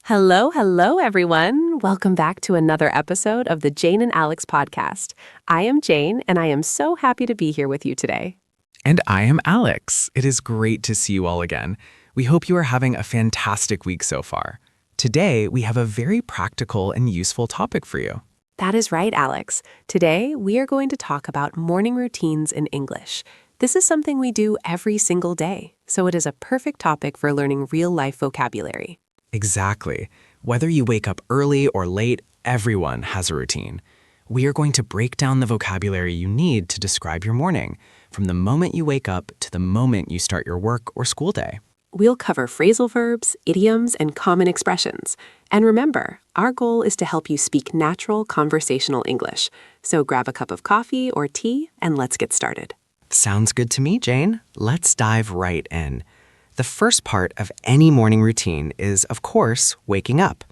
Hello, hello, everyone. Welcome back to another episode of the Jane and Alex podcast. I am Jane, and I am so happy to be here with you today. And I am Alex. It is great to see you all again. We hope you are having a fantastic week so far. Today, we have a very practical and useful topic for you. That is right, Alex. Today, we are going to talk about morning routines in English. This is something we do every single day, so it is a perfect topic for learning real-life vocabulary. Exactly. Whether you wake up early or late, everyone has a routine. We are going to break down the vocabulary you need to describe your morning, from the moment you wake up to the moment you start your work or school day. We'll cover phrasal verbs, idioms, and common expressions. And remember, our goal is to help you speak natural conversational English. So grab a cup of coffee or tea and let's get started. Sounds good to me, Jane. Let's dive right in. The first part of any morning routine is, of course, waking up.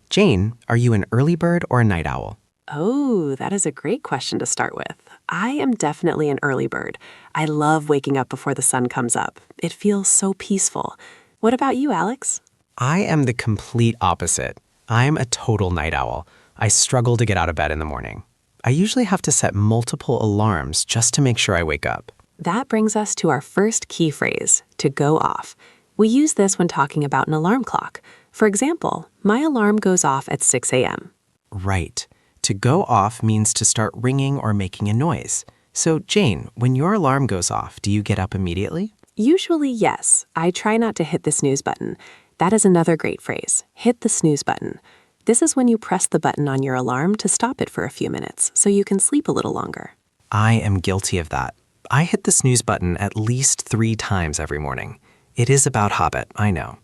Jane, are you an early bird or a night owl? Oh, that is a great question to start with. I am definitely an early bird. I love waking up before the sun comes up. It feels so peaceful. What about you, Alex? I am the complete opposite. I'm a total night owl. I struggle to get out of bed in the morning. I usually have to set multiple alarms just to make sure I wake up. That brings us to our first key phrase, to go off. We use this when talking about an alarm clock. For example, my alarm goes off at 6 a.m. Right. To go off means to start ringing or making a noise. So, Jane, when your alarm goes off, do you get up immediately? Usually, yes. I try not to hit the snooze button. That is another great phrase, hit the snooze button. This is when you press the button on your alarm to stop it for a few minutes so you can sleep a little longer. I am guilty of that. I hit the snooze button at least 3 times every morning. It is about habit, I know.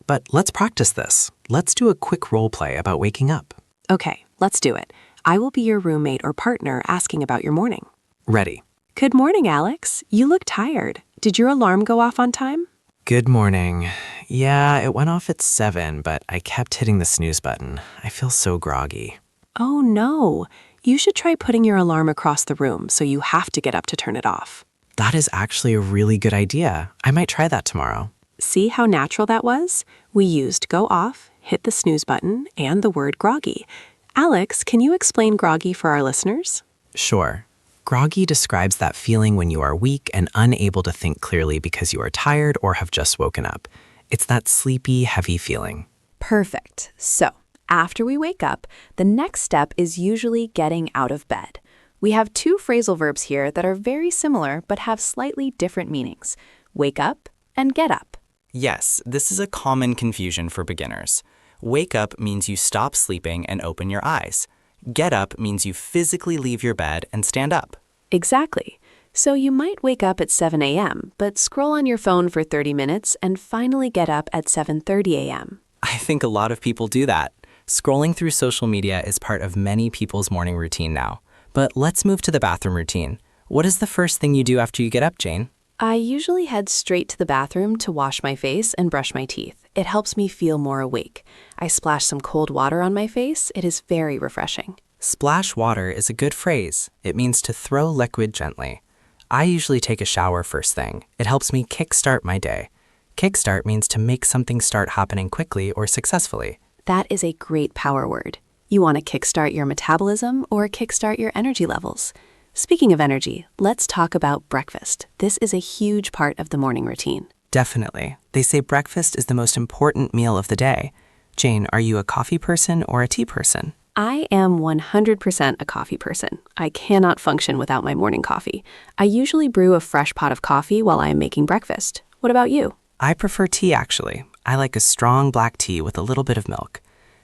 But let's practice this. Let's do a quick role play about waking up. Okay, let's do it. I will be your roommate or partner asking about your morning. Ready. Good morning, Alex. You look tired. Did your alarm go off on time? Good morning. Yeah, it went off at 7, but I kept hitting the snooze button. I feel so groggy. Oh, no. You should try putting your alarm across the room so you have to get up to turn it off. That is actually a really good idea. I might try that tomorrow. See how natural that was? We used go off, hit the snooze button, and the word groggy. Alex, can you explain groggy for our listeners? Sure. Groggy describes that feeling when you are weak and unable to think clearly because you are tired or have just woken up. It's that sleepy, heavy feeling. Perfect. So, after we wake up, the next step is usually getting out of bed. We have 2 phrasal verbs here that are very similar but have slightly different meanings. Wake up and get up. Yes, this is a common confusion for beginners. Wake up means you stop sleeping and open your eyes. Get up means you physically leave your bed and stand up. Exactly. So you might wake up at 7 a.m., but scroll on your phone for 30 minutes and finally get up at 7:30 a.m. I think a lot of people do that. Scrolling through social media is part of many people's morning routine now. But let's move to the bathroom routine. What is the first thing you do after you get up, Jane? I usually head straight to the bathroom to wash my face and brush my teeth. It helps me feel more awake. I splash some cold water on my face. It is very refreshing. Splash water is a good phrase. It means to throw liquid gently. I usually take a shower first thing. It helps me kickstart my day. Kickstart means to make something start happening quickly or successfully. That is a great power word. You want to kickstart your metabolism or kickstart your energy levels. Speaking of energy, let's talk about breakfast. This is a huge part of the morning routine. Definitely. They say breakfast is the most important meal of the day. Jane, are you a coffee person or a tea person? I am 100% a coffee person. I cannot function without my morning coffee. I usually brew a fresh pot of coffee while I am making breakfast. What about you? I prefer tea, actually. I like a strong black tea with a little bit of milk.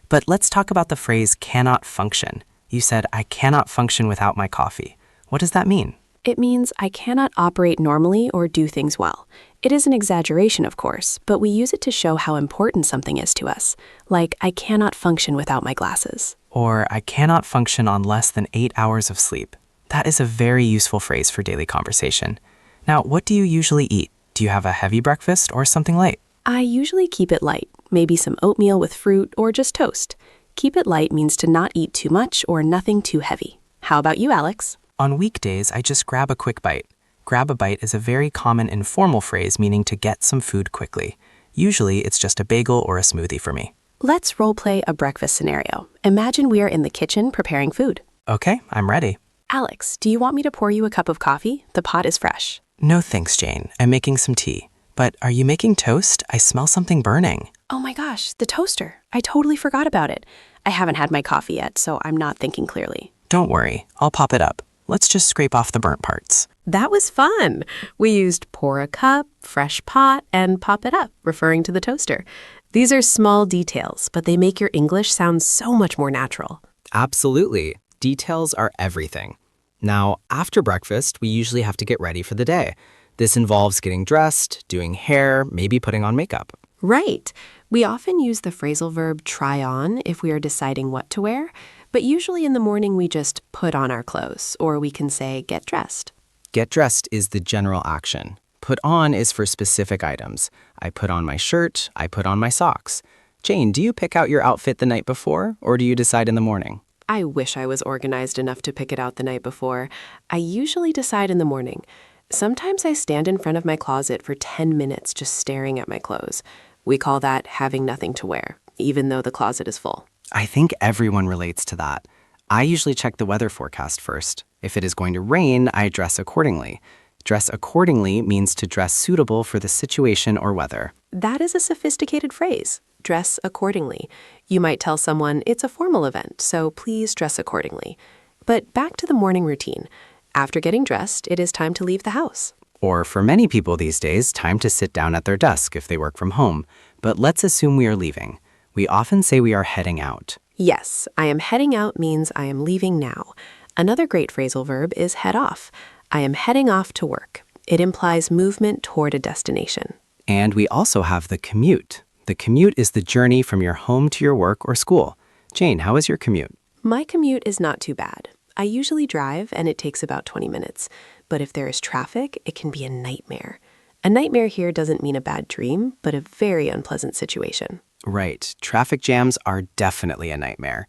But let's talk about the phrase cannot function. You said, I cannot function without my coffee. What does that mean? It means I cannot operate normally or do things well. It is an exaggeration, of course, but we use it to show how important something is to us. Like, I cannot function without my glasses. Or I cannot function on less than 8 hours of sleep. That is a very useful phrase for daily conversation. Now, what do you usually eat? Do you have a heavy breakfast or something light? I usually keep it light, maybe some oatmeal with fruit or just toast. Keep it light means to not eat too much or nothing too heavy. How about you, Alex? On weekdays, I just grab a quick bite. Grab a bite is a very common informal phrase meaning to get some food quickly. Usually, it's just a bagel or a smoothie for me. Let's role-play a breakfast scenario. Imagine we are in the kitchen preparing food. Okay, I'm ready. Alex, do you want me to pour you a cup of coffee? The pot is fresh. No thanks, Jane. I'm making some tea. But are you making toast? I smell something burning. Oh my gosh, the toaster. I totally forgot about it. I haven't had my coffee yet, so I'm not thinking clearly. Don't worry, I'll pop it up. Let's just scrape off the burnt parts. That was fun. We used pour a cup, fresh pot, and pop it up, referring to the toaster. These are small details, but they make your English sound so much more natural. Absolutely. Details are everything. Now, after breakfast, we usually have to get ready for the day. This involves getting dressed, doing hair, maybe putting on makeup. Right. We often use the phrasal verb try on if we are deciding what to wear, but usually in the morning we just put on our clothes, or we can say get dressed. Get dressed is the general action. Put on is for specific items. I put on my shirt, I put on my socks. Jane, do you pick out your outfit the night before, or do you decide in the morning? I wish I was organized enough to pick it out the night before. I usually decide in the morning. Sometimes I stand in front of my closet for 10 minutes just staring at my clothes. We call that having nothing to wear, even though the closet is full. I think everyone relates to that. I usually check the weather forecast first. If it is going to rain, I dress accordingly. Dress accordingly means to dress suitable for the situation or weather. That is a sophisticated phrase. Dress accordingly. You might tell someone it's a formal event, so please dress accordingly. But back to the morning routine. After getting dressed, it is time to leave the house. Or for many people these days, time to sit down at their desk if they work from home. But let's assume we are leaving. We often say we are heading out. Yes, I am heading out means I am leaving now. Another great phrasal verb is head off. I am heading off to work. It implies movement toward a destination. And we also have the commute. The commute is the journey from your home to your work or school. Jane, how is your commute? My commute is not too bad. I usually drive and it takes about 20 minutes. But if there is traffic, it can be a nightmare. A nightmare here doesn't mean a bad dream, but a very unpleasant situation. Right. Traffic jams are definitely a nightmare.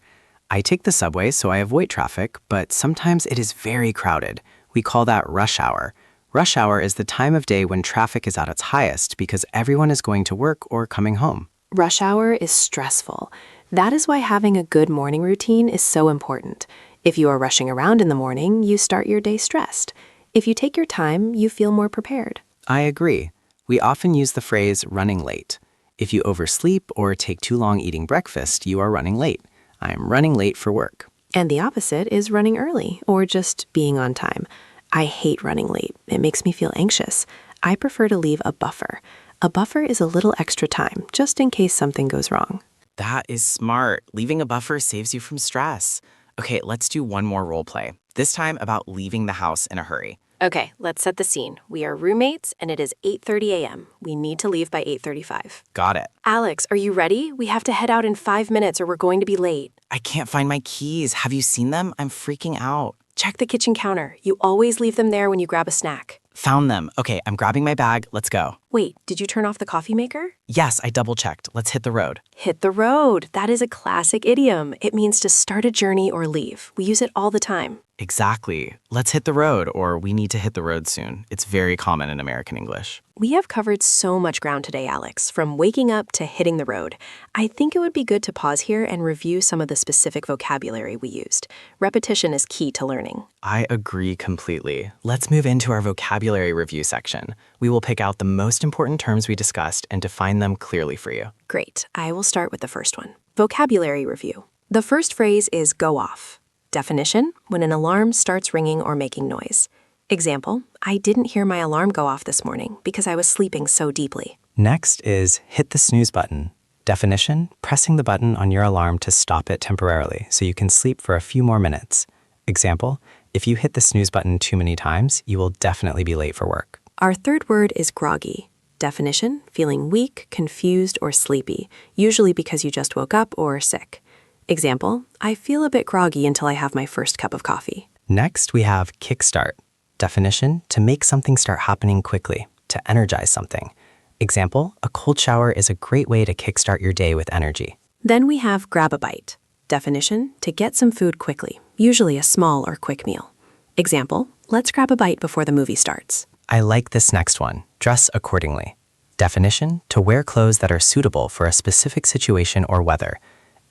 I take the subway, so I avoid traffic, but sometimes it is very crowded. We call that rush hour. Rush hour is the time of day when traffic is at its highest because everyone is going to work or coming home. Rush hour is stressful. That is why having a good morning routine is so important. If you are rushing around in the morning, you start your day stressed. If you take your time, you feel more prepared. I agree. We often use the phrase running late. If you oversleep or take too long eating breakfast, you are running late. I am running late for work. And the opposite is running early or just being on time. I hate running late. It makes me feel anxious. I prefer to leave a buffer. A buffer is a little extra time, just in case something goes wrong. That is smart. Leaving a buffer saves you from stress. Okay, let's do one more role play. This time about leaving the house in a hurry. Okay, let's set the scene. We are roommates and it is 8:30 a.m. We need to leave by 8:35. Got it. Alex, are you ready? We have to head out in 5 minutes or we're going to be late. I can't find my keys. Have you seen them? I'm freaking out. Check the kitchen counter. You always leave them there when you grab a snack. Found them. Okay, I'm grabbing my bag. Let's go. Wait, did you turn off the coffee maker? Yes, I double-checked. Let's hit the road. Hit the road. That is a classic idiom. It means to start a journey or leave. We use it all the time. Exactly. Let's hit the road, or we need to hit the road soon. It's very common in American English. We have covered so much ground today, Alex, from waking up to hitting the road. I think it would be good to pause here and review some of the specific vocabulary we used. Repetition is key to learning. I agree completely. Let's move into our vocabulary review section. We will pick out the most important terms we discussed and define them clearly for you. Great. I will start with the first one. Vocabulary review. The first phrase is go off. Definition, when an alarm starts ringing or making noise. Example, I didn't hear my alarm go off this morning because I was sleeping so deeply. Next is hit the snooze button. Definition, pressing the button on your alarm to stop it temporarily so you can sleep for a few more minutes. Example, if you hit the snooze button too many times, you will definitely be late for work. Our third word is groggy. Definition, feeling weak, confused, or sleepy, usually because you just woke up or are sick. Example, I feel a bit groggy until I have my first cup of coffee. Next, we have kickstart. Definition, to make something start happening quickly, to energize something. Example, a cold shower is a great way to kickstart your day with energy. Then we have grab a bite. Definition, to get some food quickly, usually a small or quick meal. Example, let's grab a bite before the movie starts. I like this next one, dress accordingly. Definition: to wear clothes that are suitable for a specific situation or weather.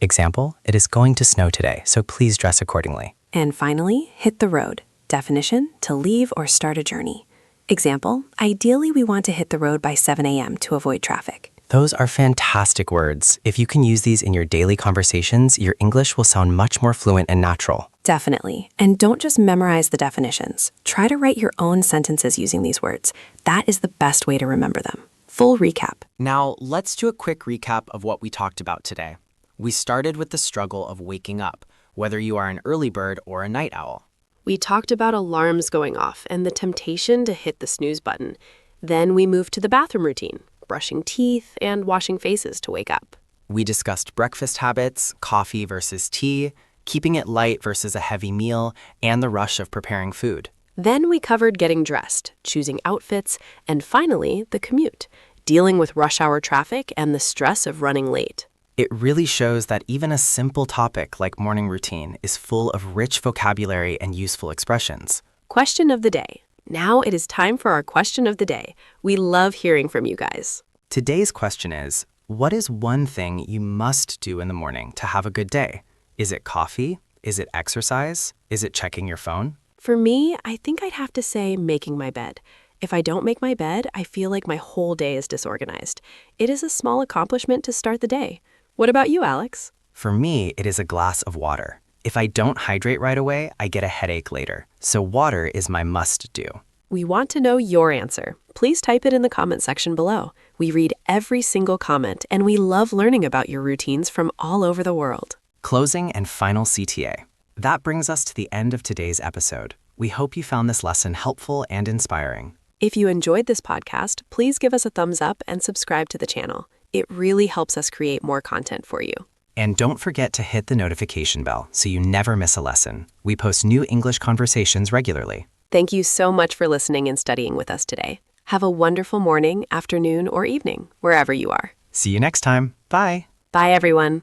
Example: it is going to snow today, so please dress accordingly. And finally, hit the road. Definition: to leave or start a journey. Example: ideally we want to hit the road by 7 a.m. to avoid traffic. Those are fantastic words. If you can use these in your daily conversations, your English will sound much more fluent and natural. Definitely. And don't just memorize the definitions. Try to write your own sentences using these words. That is the best way to remember them. Full recap. Now, let's do a quick recap of what we talked about today. We started with the struggle of waking up, whether you are an early bird or a night owl. We talked about alarms going off and the temptation to hit the snooze button. Then we moved to the bathroom routine, brushing teeth and washing faces to wake up. We discussed breakfast habits, coffee versus tea, keeping it light versus a heavy meal, and the rush of preparing food. Then we covered getting dressed, choosing outfits, and finally, the commute, dealing with rush hour traffic and the stress of running late. It really shows that even a simple topic like morning routine is full of rich vocabulary and useful expressions. Question of the day. Now it is time for our question of the day. We love hearing from you guys. Today's question is, what is one thing you must do in the morning to have a good day? Is it coffee? Is it exercise? Is it checking your phone? For me, I think I'd have to say making my bed. If I don't make my bed, I feel like my whole day is disorganized. It is a small accomplishment to start the day. What about you, Alex? For me, it is a glass of water. If I don't hydrate right away, I get a headache later. So water is my must-do. We want to know your answer. Please type it in the comment section below. We read every single comment, and we love learning about your routines from all over the world. Closing and final CTA. That brings us to the end of today's episode. We hope you found this lesson helpful and inspiring. If you enjoyed this podcast, please give us a thumbs up and subscribe to the channel. It really helps us create more content for you. And don't forget to hit the notification bell so you never miss a lesson. We post new English conversations regularly. Thank you so much for listening and studying with us today. Have a wonderful morning, afternoon, or evening, wherever you are. See you next time. Bye. Bye, everyone.